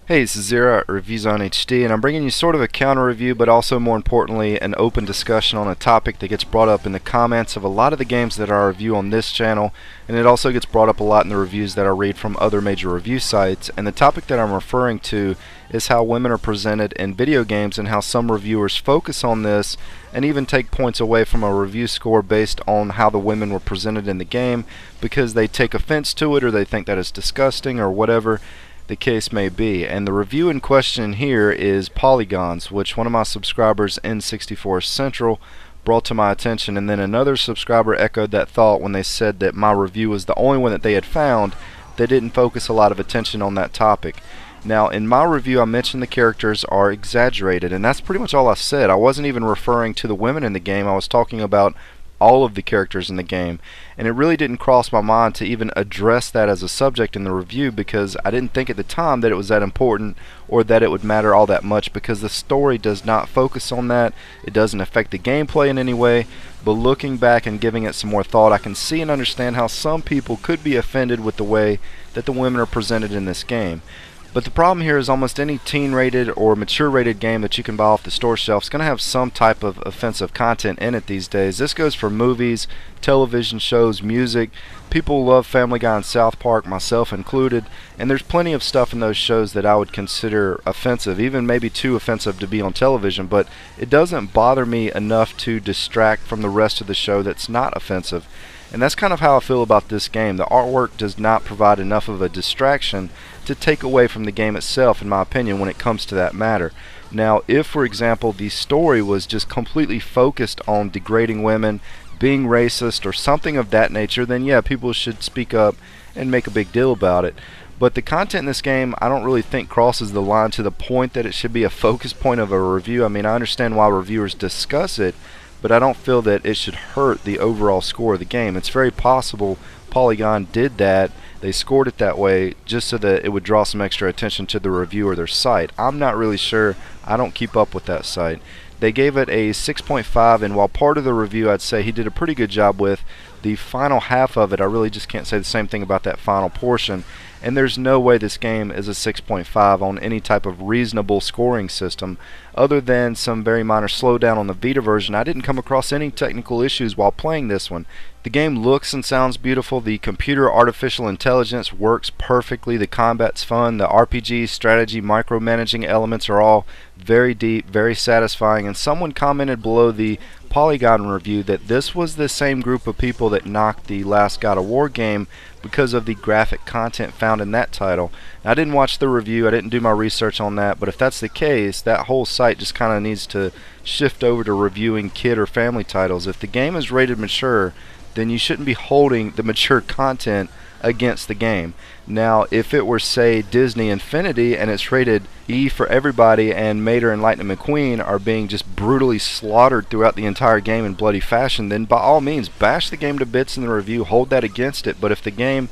Hey, this is Zero at ReviewZoneHD, and I'm bringing you sort of a counter review, but also more importantly an open discussion on a topic that gets brought up in the comments of a lot of the games that I review on this channel, and it also gets brought up a lot in the reviews that I read from other major review sites. And the topic that I'm referring to is how women are presented in video games and how some reviewers focus on this and even take points away from a review score based on how the women were presented in the game because they take offense to it or they think that it's disgusting or whatever the case may be. And the review in question here is Polygons, which one of my subscribers, N64 Central, brought to my attention, and then another subscriber echoed that thought when they said that my review was the only one that they had found that didn't focus a lot of attention on that topic. Now, in my review I mentioned the characters are exaggerated, and that's pretty much all I said. I wasn't even referring to the women in the game. I was talking about all of the characters in the game, and it really didn't cross my mind to even address that as a subject in the review because I didn't think at the time that it was that important or that it would matter all that much, because the story does not focus on that. It doesn't affect the gameplay in any way. But looking back and giving it some more thought, I can see and understand how some people could be offended with the way that the women are presented in this game. But the problem here is almost any teen-rated or mature-rated game that you can buy off the store shelf is going to have some type of offensive content in it these days. This goes for movies, television shows, music. People love Family Guy and South Park, myself included, and there's plenty of stuff in those shows that I would consider offensive, even maybe too offensive to be on television, but it doesn't bother me enough to distract from the rest of the show that's not offensive. And that's kind of how I feel about this game. The artwork does not provide enough of a distraction to take away from the game itself, in my opinion, when it comes to that matter. Now, if, for example, the story was just completely focused on degrading women, being racist, or something of that nature, then yeah, people should speak up and make a big deal about it. But the content in this game, I don't really think crosses the line to the point that it should be a focus point of a review. I mean, I understand why reviewers discuss it, but I don't feel that it should hurt the overall score of the game. It's very possible Polygon did that. They scored it that way just so that it would draw some extra attention to the review or their site. I'm not really sure. I don't keep up with that site. They gave it a 6.5, and while part of the review I'd say he did a pretty good job with, the final half of it I really just can't say the same thing about that final portion. And there's no way this game is a 6.5 on any type of reasonable scoring system. Other than some very minor slowdown on the Vita version, I didn't come across any technical issues while playing this one. The game looks and sounds beautiful. The computer artificial intelligence works perfectly. The combat's fun. The RPG, strategy, micromanaging elements are all very deep, very satisfying. And someone commented below the Polygon review that this was the same group of people that knocked the last God of War game because of the graphic content found in that title. Now, I didn't watch the review, I didn't do my research on that, but if that's the case, that whole site just kind of needs to shift over to reviewing kid or family titles. If the game is rated mature, then you shouldn't be holding the mature content against the game. Now, if it were, say, Disney Infinity and it's rated E for everybody and Mater and Lightning McQueen are being just brutally slaughtered throughout the entire game in bloody fashion, then by all means bash the game to bits in the review, hold that against it. But if the game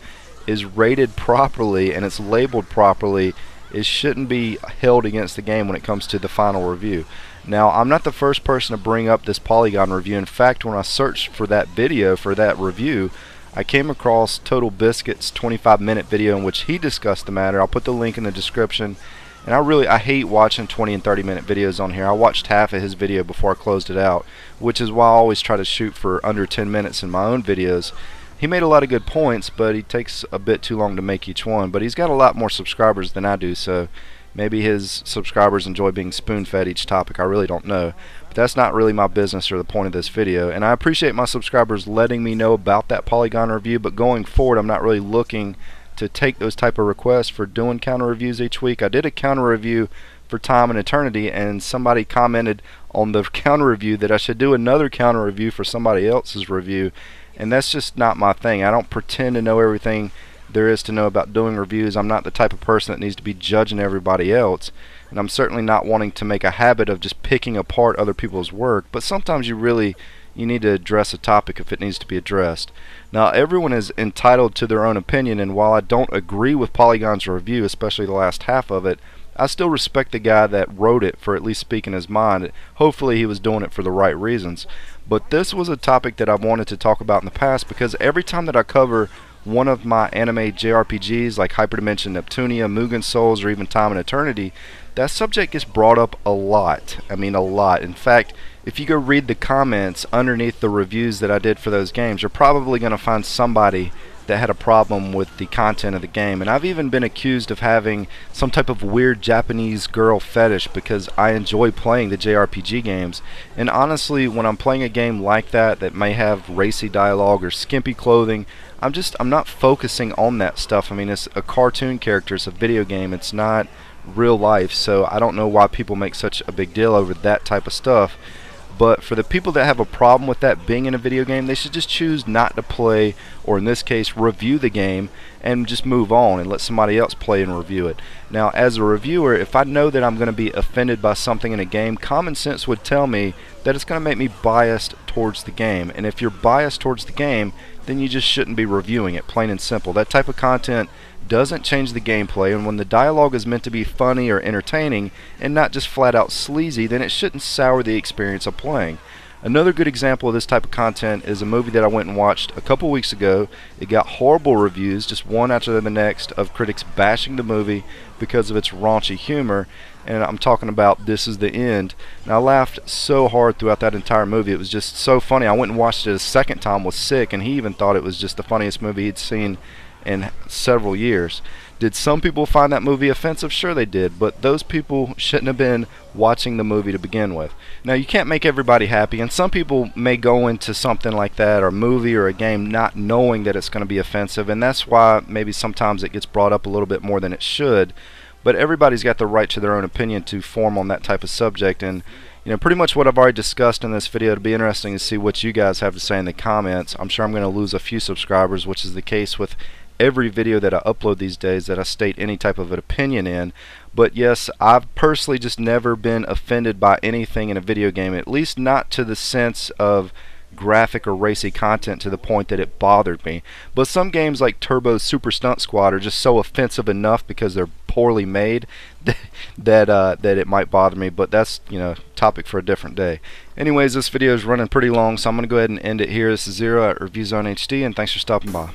is rated properly and it's labeled properly, it shouldn't be held against the game when it comes to the final review. Now, I'm not the first person to bring up this Polygon review. In fact, when I searched for that video for that review, I came across Total Biscuit's 25-minute video in which he discussed the matter. I'll put the link in the description. And I hate watching 20 and 30-minute videos on here. I watched half of his video before I closed it out, which is why I always try to shoot for under 10 minutes in my own videos. He made a lot of good points, but he takes a bit too long to make each one. But he's got a lot more subscribers than I do, so maybe his subscribers enjoy being spoon-fed each topic. I really don't know. But that's not really my business or the point of this video. And I appreciate my subscribers letting me know about that Polygon review, but going forward I'm not really looking to take those type of requests for doing counter reviews each week. I did a counter review for Time and Eternity, and somebody commented on the counter review that I should do another counter review for somebody else's review, and that's just not my thing. I don't pretend to know everything there is to know about doing reviews. I'm not the type of person that needs to be judging everybody else, and I'm certainly not wanting to make a habit of just picking apart other people's work, but sometimes you need to address a topic if it needs to be addressed. Now, everyone is entitled to their own opinion, and while I don't agree with Polygon's review, especially the last half of it, I still respect the guy that wrote it for at least speaking his mind. Hopefully he was doing it for the right reasons. But this was a topic that I've wanted to talk about in the past, because every time that I cover one of my anime JRPGs like Hyperdimension Neptunia, Mugen Souls, or even Time and Eternity, that subject gets brought up a lot. I mean, a lot. In fact, if you go read the comments underneath the reviews that I did for those games, you're probably going to find somebody that had a problem with the content of the game. And I've even been accused of having some type of weird Japanese girl fetish because I enjoy playing the JRPG games. And honestly, when I'm playing a game like that may have racy dialogue or skimpy clothing, I'm not focusing on that stuff. I mean, it's a cartoon character, it's a video game, it's not real life, so I don't know why people make such a big deal over that type of stuff. But for the people that have a problem with that being in a video game, they should just choose not to play, or in this case, review the game, and just move on and let somebody else play and review it. Now, as a reviewer, if I know that I'm going to be offended by something in a game, common sense would tell me that it's going to make me biased towards the game. And if you're biased towards the game, then you just shouldn't be reviewing it, plain and simple. That type of content doesn't change the gameplay, and when the dialogue is meant to be funny or entertaining and not just flat out sleazy, then it shouldn't sour the experience of playing. Another good example of this type of content is a movie that I went and watched a couple weeks ago. It got horrible reviews, just one after the next, of critics bashing the movie because of its raunchy humor, and I'm talking about This Is the End. And I laughed so hard throughout that entire movie. It was just so funny. I went and watched it a second time with Sick, and he even thought it was just the funniest movie he'd seen in several years. Did some people find that movie offensive? Sure they did, but those people shouldn't have been watching the movie to begin with. Now, you can't make everybody happy, and some people may go into something like that, or a movie or a game, not knowing that it's going to be offensive, and that's why maybe sometimes it gets brought up a little bit more than it should. But everybody's got the right to their own opinion to form on that type of subject, and pretty much what I've already discussed in this video. It'll be interesting to see what you guys have to say in the comments. I'm sure I'm going to lose a few subscribers, which is the case with every video that I upload these days that I state any type of an opinion in. But yes, I've personally just never been offended by anything in a video game, at least not to the sense of graphic or racy content to the point that it bothered me. But some games like Turbo's Super Stunt Squad are just so offensive enough because they're poorly made that it might bother me, but that's topic for a different day. Anyways, this video is running pretty long, so I'm going to go ahead and end it here. This is Zero at ReviewZoneHD, and thanks for stopping by.